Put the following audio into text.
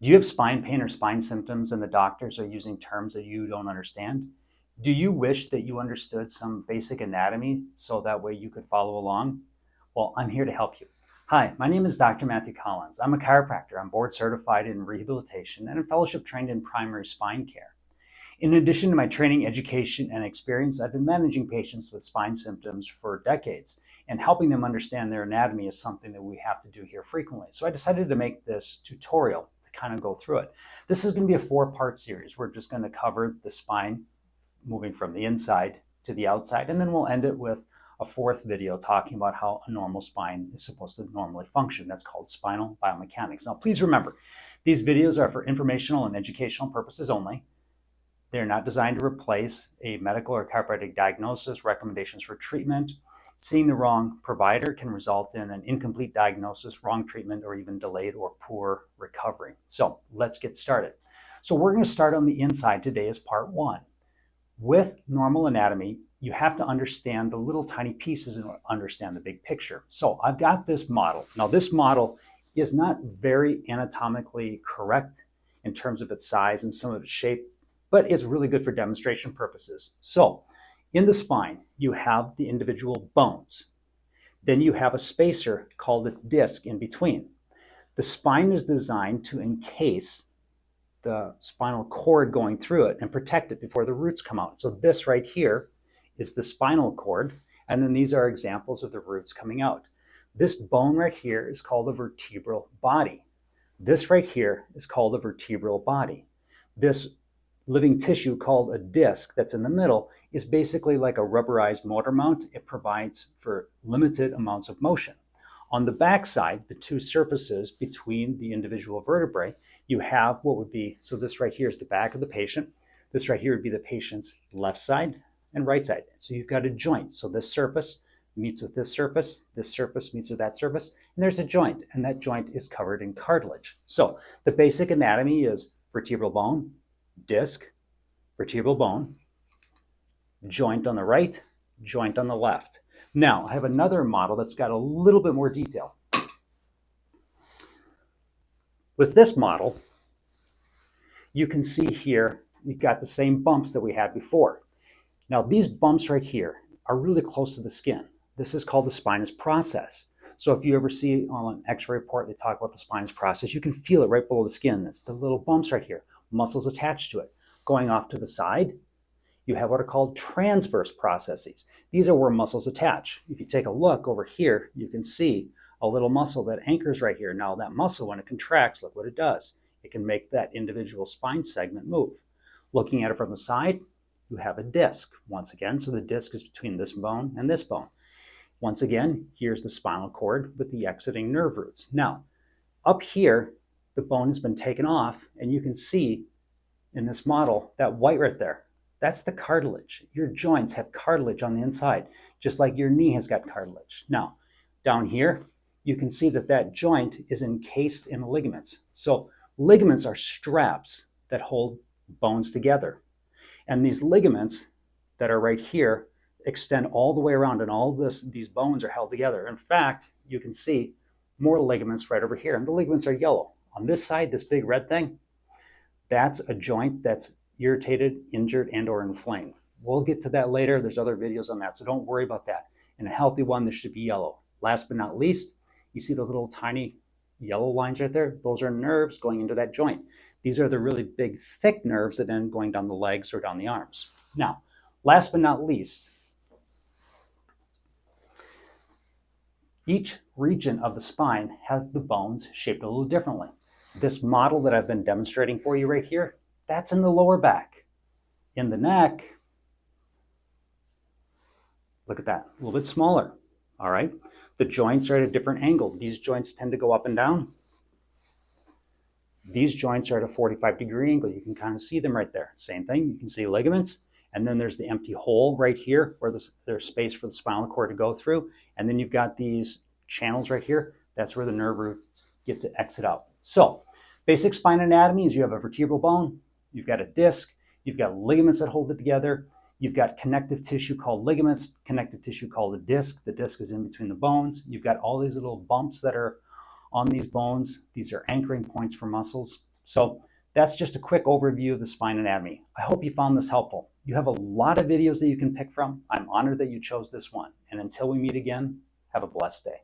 Do you have spine pain or spine symptoms and the doctors are using terms that you don't understand? Do you wish that you understood some basic anatomy so that way you could follow along? Well, I'm here to help you. Hi, my name is Dr. Matthew Collins. I'm a chiropractor. I'm board certified in rehabilitation and fellowship trained in primary spine care. In addition to my training, education, and experience, I've been managing patients with spine symptoms for decades, and helping them understand their anatomy is something that we have to do here frequently. So I decided to make this tutorial to kind of go through it. This is going to be a 4-part series. We're just going to cover the spine, moving from the inside to the outside, and then we'll end it with a 4th video talking about how a normal spine is supposed to normally function. That's called spinal biomechanics. Now, please remember, these videos are for informational and educational purposes only. They're not designed to replace a medical or chiropractic diagnosis, recommendations for treatment. Seeing the wrong provider can result in an incomplete diagnosis, wrong treatment, or even delayed or poor recovery. So let's get started. So we're going to start on the inside today as part 1. With normal anatomy, you have to understand the little tiny pieces and understand the big picture. So I've got this model. Now, this model is not very anatomically correct in terms of its size and some of its shape, but it's really good for demonstration purposes. So in the spine, you have the individual bones. Then you have a spacer called a disc in between. The spine is designed to encase the spinal cord going through it and protect it before the roots come out. So this right here is the spinal cord, and then these are examples of the roots coming out. This bone right here is called the vertebral body. This right here is called the vertebral body. This living tissue called a disc that's in the middle is basically like a rubberized motor mount. It provides for limited amounts of motion. On the back side, the 2 surfaces between the individual vertebrae, you have what would be, so this right here is the back of the patient. This right here would be the patient's left side and right side. So you've got a joint. So this surface meets with this surface meets with that surface, and there's a joint, and that joint is covered in cartilage. So the basic anatomy is vertebral bone, disc, vertebral bone, joint on the right, joint on the left. Now, I have another model that's got a little bit more detail. With this model, you can see here, you've got the same bumps that we had before. Now, these bumps right here are really close to the skin. This is called the spinous process. So if you ever see on an x-ray report, they talk about the spinous process, you can feel it right below the skin. That's the little bumps right here, muscles attached to it. Going off to the side, you have what are called transverse processes. These are where muscles attach. If you take a look over here, you can see a little muscle that anchors right here. Now that muscle, when it contracts, look what it does. It can make that individual spine segment move. Looking at it from the side, you have a disc once again. So the disc is between this bone and this bone. Once again, here's the spinal cord with the exiting nerve roots. Now, up here, the bone has been taken off, and you can see in this model that white right there. That's the cartilage. Your joints have cartilage on the inside, just like your knee has got cartilage. Now, down here, you can see that that joint is encased in ligaments. So ligaments are straps that hold bones together. And these ligaments that are right here extend all the way around, and all these bones are held together. In fact, you can see more ligaments right over here, and the ligaments are yellow. On this side, this big red thing, that's a joint that's irritated, injured, and or inflamed. We'll get to that later. There's other videos on that, so don't worry about that. In a healthy one, this should be yellow. Last but not least, you see those little tiny yellow lines right there? Those are nerves going into that joint. These are the really big, thick nerves that then going down the legs or down the arms. Now, last but not least, each region of the spine has the bones shaped a little differently. This model that I've been demonstrating for you right here, that's in the lower back. In the neck, look at that, a little bit smaller, all right? The joints are at a different angle. These joints tend to go up and down. These joints are at a 45-degree angle. You can kind of see them right there. Same thing, you can see ligaments, and then there's the empty hole right here where there's space for the spinal cord to go through, and then you've got these channels right here. That's where the nerve roots get to exit out. So, basic spine anatomy is you have a vertebral bone, you've got a disc, you've got ligaments that hold it together, you've got connective tissue called ligaments, connective tissue called the disc is in between the bones, you've got all these little bumps that are on these bones, these are anchoring points for muscles, So that's just a quick overview of the spine anatomy. I hope you found this helpful. You have a lot of videos that you can pick from. I'm honored that you chose this one. And until we meet again, have a blessed day.